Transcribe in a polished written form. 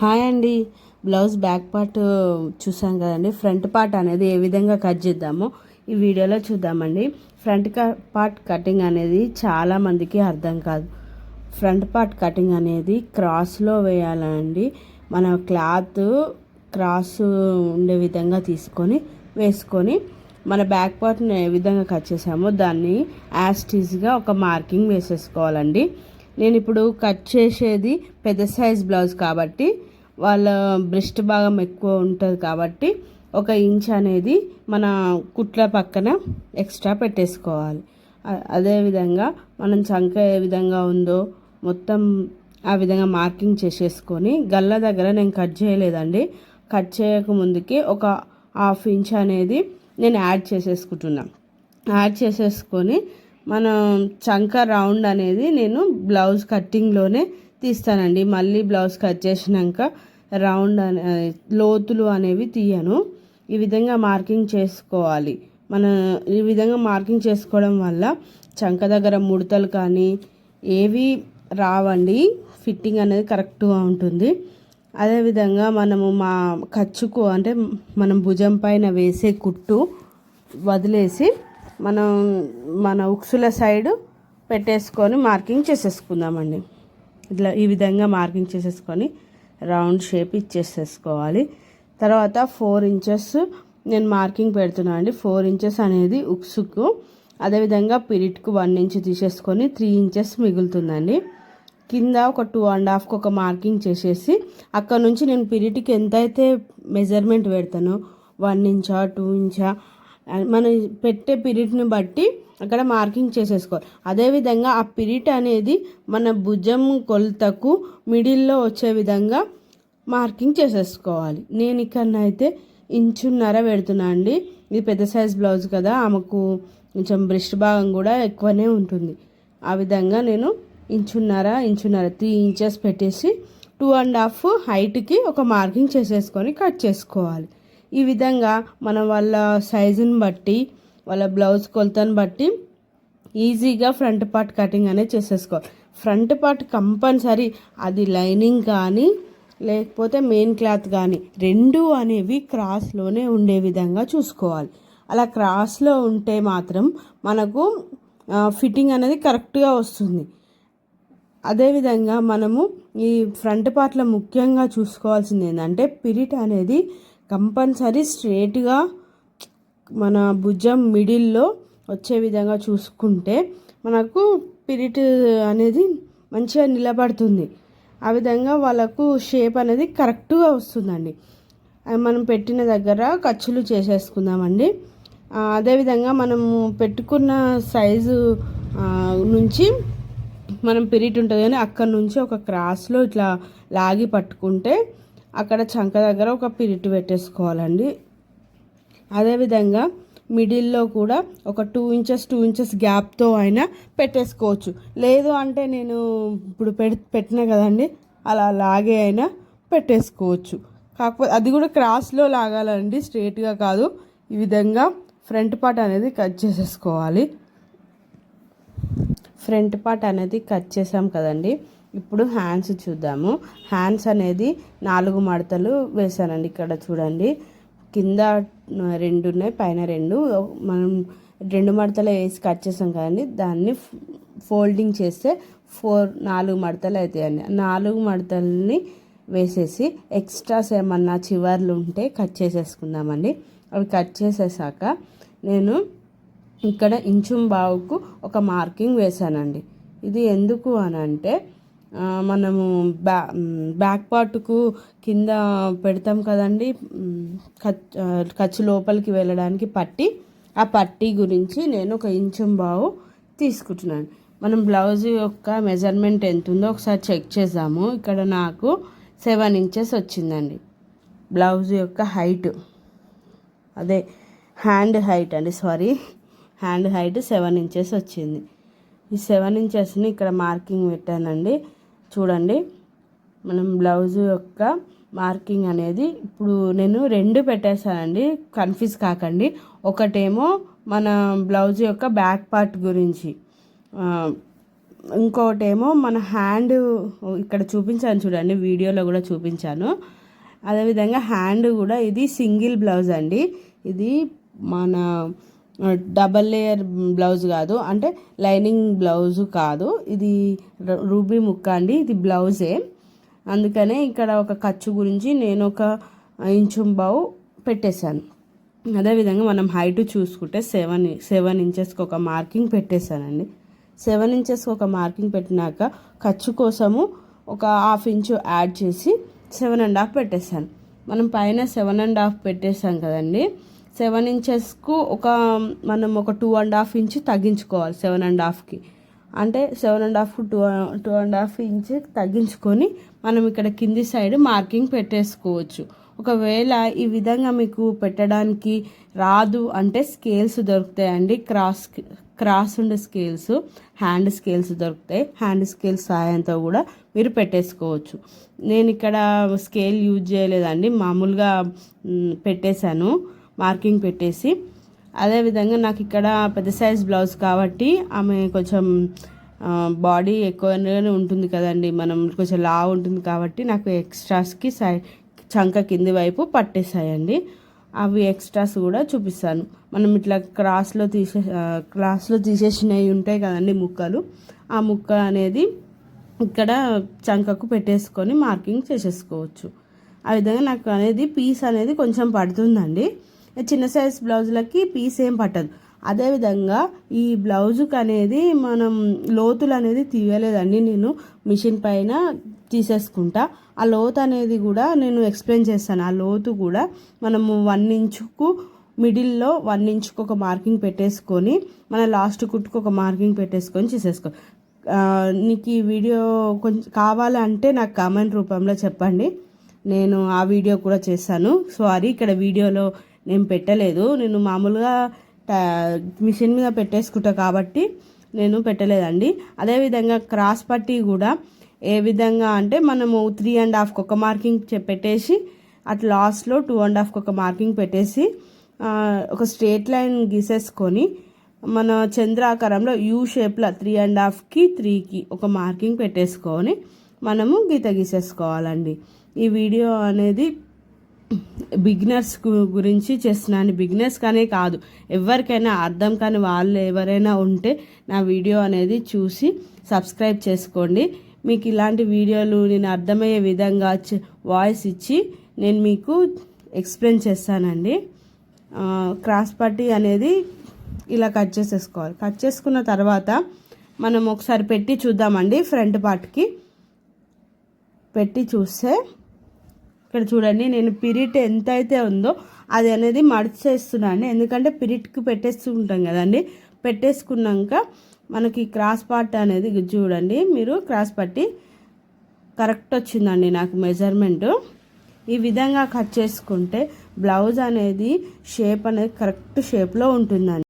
Hi అండి. Blouse back part చూసాం కదండి. ఫ్రంట్ పార్ట్ అనేది ఏ విధంగా కట్ చేద్దామో ఈ వీడియోలో చూద్దామండి. ఫ్రంట్ పార్ట్ కటింగ్ అనేది చాలామందికి అర్థం కాదు. ఫ్రంట్ పార్ట్ కటింగ్ అనేది క్రాస్లో వేయాలండి. మన క్లాత్ క్రాస్ ఉండే విధంగా తీసుకొని వేసుకొని మన బ్యాక్ పార్ట్ని ఏ విధంగా కట్ చేసామో దాన్ని యాస్టీజ్గా ఒక మార్కింగ్ వేసేసుకోవాలండి. నేను ఇప్పుడు కట్ చేసేది పెద్ద సైజ్ బ్లౌజ్ కాబట్టి వాళ్ళ బ్రెస్ట్ భాగం ఎక్కువ ఉంటుంది కాబట్టి 1 ఇంచ్ అనేది మన కుట్ల పక్కన ఎక్స్ట్రా పెట్టేసుకోవాలి. అదేవిధంగా మనం చంక ఏ విధంగా ఉందో మొత్తం ఆ విధంగా మార్కింగ్ చేసేసుకొని గల్ల దగ్గర నేను కట్ చేయలేదండి. కట్ చేయక ముందుకి 1/2 ఇంచ్ అనేది నేను యాడ్ చేసేసుకుంటున్నాను. యాడ్ చేసేసుకొని మనం చంక రౌండ్ అనేది నేను బ్లౌజ్ కట్టింగ్లోనే తీస్తానండి. మళ్ళీ బ్లౌజ్ కట్ చేసినాక రౌండ్ లోతులు అనేవి తీయను. ఈ విధంగా మార్కింగ్ చేసుకోవాలి. ఈ విధంగా మార్కింగ్ చేసుకోవడం వల్ల చంక దగ్గర ముడతలు కానీ ఏవి రావండి. ఫిట్టింగ్ అనేది కరెక్ట్గా ఉంటుంది. అదేవిధంగా మనము ఖర్చుకు అంటే మనం భుజం పైన వేసే కుట్టు వదిలేసి మన ఉక్సుల సైడు పెట్టేసుకొని మార్కింగ్ చేసేసుకుందామండి. ఈ విధంగా మార్కింగ్ చేసేసుకొని రౌండ్ షేప్ ఇచ్చేసేసుకోవాలి. తర్వాత 4 ఇంచెస్ నేను మార్కింగ్ పెడుతున్నాను అండి. 4 ఇంచెస్ అనేది ఉక్సుకు, అదేవిధంగా పిరిట్కు 1 ఇంచ్ తీసేసుకొని 3 ఇంచెస్ మిగులుతుందండి. కింద ఒక 2.5కు ఒక మార్కింగ్ చేసేసి అక్కడ నుంచి నేను పిరిట్కి ఎంతైతే మెజర్మెంట్ పెడతానో 1 ఇంచా 2 ఇంచా మనం పెట్టే పిరిట్ని బట్టి అక్కడ మార్కింగ్ చేసేసుకోవాలి. అదేవిధంగా ఆ పిరిట్ అనేది మన భుజం కొలతకు మిడిల్లో వచ్చే విధంగా మార్కింగ్ చేసేసుకోవాలి. నేను ఇక్కడనైతే 1.5 ఇంచ్ పెడుతున్నా అండి. ఇది పెద్ద సైజ్ బ్లౌజ్ కదా, ఆమెకు కొంచెం బ్రెస్ట్ భాగం కూడా ఎక్కువనే ఉంటుంది. ఆ విధంగా నేను 1.5 ఇంచ్ 3 ఇంచెస్ పెట్టేసి 2.5 హైట్కి ఒక మార్కింగ్ చేసేసుకొని కట్ చేసుకోవాలి. ఈ విధంగా మనం వాళ్ళ సైజుని బట్టి వాళ్ళ బ్లౌజ్ కొలతను బట్టి ఈజీగా ఫ్రంట్ పార్ట్ కటింగ్ అనేది చేసేసుకోవాలి. ఫ్రంట్ పార్ట్ కంపల్సరీ అది లైనింగ్ కానీ లేకపోతే మెయిన్ క్లాత్ కానీ 2 అనేవి క్రాస్లోనే ఉండే విధంగా చూసుకోవాలి. అలా క్రాస్లో ఉంటే మాత్రం మనకు ఫిట్టింగ్ అనేది కరెక్ట్గా వస్తుంది. అదేవిధంగా మనము ఈ ఫ్రంట్ పార్ట్లో ముఖ్యంగా చూసుకోవాల్సింది ఏంటంటే పిరిట్ అనేది కంపల్సరీ స్ట్రేట్గా మన భుజం మిడిల్లో వచ్చే విధంగా చూసుకుంటే మనకు పిరిట్ అనేది మంచిగా నిలబడుతుంది. ఆ విధంగా వాళ్ళకు షేప్ అనేది కరెక్ట్గా వస్తుందండి. మనం పెట్టిన దగ్గర ఖర్చులు చేసేసుకుందామండి. అదేవిధంగా మనము పెట్టుకున్న సైజు నుంచి మనం పిరిట్ ఉంటుంది కానీ అక్కడ నుంచి ఒక క్రాస్లో ఇట్లా లాగి పట్టుకుంటే అక్కడ చంక దగ్గర ఒక పిరిట్ పెట్టేసుకోవాలండి. అదేవిధంగా మిడిల్లో కూడా ఒక 2 ఇంచెస్ గ్యాప్తో అయినా పెట్టేసుకోవచ్చు. లేదు అంటే నేను ఇప్పుడు పెట్టినా కదండి, అలా లాగే అయినా పెట్టేసుకోవచ్చు. కాకపోతే అది కూడా క్రాస్లో లాగాలండి, స్ట్రేట్గా కాదు. ఈ విధంగా ఫ్రంట్ పార్ట్ అనేది కట్ చేసేసుకోవాలి. ఫ్రంట్ పార్ట్ అనేది కట్ చేసాం కదండి. ఇప్పుడు హ్యాండ్స్ చూద్దాము. హ్యాండ్స్ అనేది 4 మడతలు వేసానండి. ఇక్కడ చూడండి, కింద 2 ఉన్నాయి, పైన 2. మనం 2 మడతలు వేసి కట్ చేసాం కదండి, దాన్ని ఫోల్డింగ్ చేస్తే 4 మడతలు అవుతాయండి. 4 మడతల్ని వేసేసి ఎక్స్ట్రాస్ ఏమన్నా చివర్లు ఉంటే కట్ చేసేసుకుందామండి. అవి కట్ చేసేసాక నేను ఇక్కడ 1.5 ఇంచుకు ఒక మార్కింగ్ వేసానండి. ఇది ఎందుకు అని అంటే మనము బ్యాక్ పార్ట్కు కింద పెడతాం కదండి, ఖర్చు లోపలికి వెళ్ళడానికి పట్టి, ఆ పట్టి గురించి నేను 1.5 ఇంచు తీసుకుంటున్నాను. మనం బ్లౌజ్ యొక్క మెజర్మెంట్ ఎంత ఉందో ఒకసారి చెక్ చేద్దాము. ఇక్కడ నాకు 7 ఇంచెస్ వచ్చిందండి బ్లౌజ్ యొక్క హైట్. అదే హ్యాండ్ హైట్ అండి, హ్యాండ్ హైట్ 7 ఇంచెస్ వచ్చింది. ఈ 7 ఇంచెస్ని ఇక్కడ మార్కింగ్ పెట్టానండి. చూడండి, మనం బ్లౌజ్ యొక్క మార్కింగ్ అనేది ఇప్పుడు నేను 2 పెట్టేశానండి, కన్ఫ్యూజ్ కాకండి. ఒకటేమో మన బ్లౌజ్ యొక్క బ్యాక్ పార్ట్ గురించి ఇంకోటేమో మన హ్యాండ్ ఇక్కడ చూపించాను చూడండి, వీడియోలో కూడా చూపించాను. అదేవిధంగా హ్యాండ్ కూడా ఇది సింగిల్ బ్లౌజ్ అండి. ఇది మన డబల్ లేయర్ బ్లౌజ్ కాదు, అంటే లైనింగ్ బ్లౌజు కాదు, ఇది రూబీ ముక్క అండి. ఇది బ్లౌజే. అందుకనే ఇక్కడ ఒక ఖర్చు గురించి నేను ఒక ఇంచుంబావు పెట్టేశాను. అదేవిధంగా మనం హైట్ చూసుకుంటే 7 ఇంచెస్కి ఒక మార్కింగ్ పెట్టేశానండి. 7 ఇంచెస్కి ఒక మార్కింగ్ పెట్టినాక ఖర్చు కోసము ఒక 1/2 ఇంచు యాడ్ చేసి 7.5 పెట్టేశాను. మనం పైన 7.5 పెట్టేశాం కదండి. 7 ఇంచెస్కు మనం ఒక 2.5 ఇంచు తగ్గించుకోవాలి. 7.5కి అంటే 7.5కు 2.5 ఇంచు తగ్గించుకొని మనం ఇక్కడ కింది సైడ్ మార్కింగ్ పెట్టేసుకోవచ్చు. ఒకవేళ ఈ విధంగా మీకు పెట్టడానికి రాదు అంటే స్కేల్స్ దొరుకుతాయండి. క్రాస్ ఉండే స్కేల్స్, హ్యాండ్ స్కేల్స్ దొరుకుతాయి. హ్యాండ్ స్కేల్స్ సహాయంతో కూడా మీరు పెట్టేసుకోవచ్చు. నేను ఇక్కడ స్కేల్ యూజ్ చేయలేదండి, మామూలుగా పెట్టేశాను మార్కింగ్ పెట్టేసి. అదేవిధంగా నాకు ఇక్కడ పెద్ద సైజ్ బ్లౌజ్ కాబట్టి ఆమె కొంచెం బాడీ ఎక్కువగానే ఉంటుంది కదండి, మనం కొంచెం లావు ఉంటుంది కాబట్టి నాకు ఎక్స్ట్రాస్కి చంక కింది వైపు పట్టేసాయండి. అవి ఎక్స్ట్రాస్ కూడా చూపిస్తాను. మనం ఇట్లా క్రాస్లో తీసేసినవి ఉంటాయి కదండి ముక్కలు, ఆ ముక్క అనేది ఇక్కడ చంకకు పెట్టేసుకొని మార్కింగ్ చేసేసుకోవచ్చు. ఆ విధంగా నాకు అనేది పీస్ అనేది కొంచెం పడుతుందండి. చిన్న సైజ్ బ్లౌజులకి పీస్ ఏం పట్టదు. అదేవిధంగా ఈ బ్లౌజుకి అనేది మనం లోతులు అనేది తీయలేదండి, నేను మిషన్ పైన తీసేసుకుంటా. ఆ లోతు అనేది కూడా నేను ఎక్స్ప్లెయిన్ చేస్తాను. ఆ లోతు కూడా మనము 1 ఇంచుకు మిడిల్లో 1 ఇంచుకు ఒక మార్కింగ్ పెట్టేసుకొని మన లాస్ట్ కుట్టుకు ఒక మార్కింగ్ పెట్టేసుకొని చేసేసుకో. నీకు ఈ వీడియో కొంచెం కావాలంటే నాకు కామెంట్ రూపంలో చెప్పండి, నేను ఆ వీడియో కూడా చేస్తాను. సారీ, ఇక్కడ వీడియోలో నేను పెట్టలేదు, నేను మామూలుగా మిషన్ మీద పెట్టేసుకుంటా కాబట్టి నేను పెట్టలేదండి. అదేవిధంగా క్రాస్ పట్టీ కూడా ఏ విధంగా అంటే మనము 3.5కి ఒక మార్కింగ్ పెట్టేసి అటు లాస్ట్లో 2.5కి ఒక మార్కింగ్ పెట్టేసి ఒక స్ట్రేట్ లైన్ గీసేసుకొని మన చంద్రాకారంలో యూ షేప్లో 3.5కి 3కి ఒక మార్కింగ్ పెట్టేసుకొని మనము గీత గీసేసుకోవాలండి. ఈ వీడియో అనేది బిగినర్స్ గురించి చేస్తున్నాను. బిగినర్స్ కానీ కాదు, ఎవరికైనా అర్థం కాని వాళ్ళు ఎవరైనా ఉంటే నా వీడియో అనేది చూసి సబ్స్క్రైబ్ చేసుకోండి. మీకు ఇలాంటి వీడియోలు నేను అర్థమయ్యే విధంగా వాయిస్ ఇచ్చి నేను మీకు ఎక్స్ప్లెయిన్ చేస్తానండి. క్రాస్ పట్టీ అనేది ఇలా కట్ చేసేసుకోవాలి. కట్ చేసుకున్న తర్వాత మనం ఒకసారి పెట్టి చూద్దామండి. ఫ్రంట్ పార్ట్కి పెట్టి చూస్తే ఇక్కడ చూడండి, నేను పిరిట్ ఎంత అయితే ఉందో అది అనేది మడిచేస్తున్నాను. ఎందుకంటే పిరిట్కి పెట్టేసుకుంటాం కదండి. పెట్టేసుకున్నాక మనకి క్రాస్ పార్ట్ అనేది చూడండి, మీరు క్రాస్ పట్టి కరెక్ట్ వచ్చిందండి నాకు మెజర్మెంట్. ఈ విధంగా కట్ చేసుకుంటే బ్లౌజ్ అనేది షేప్ అనేది కరెక్ట్ షేప్లో ఉంటుందండి.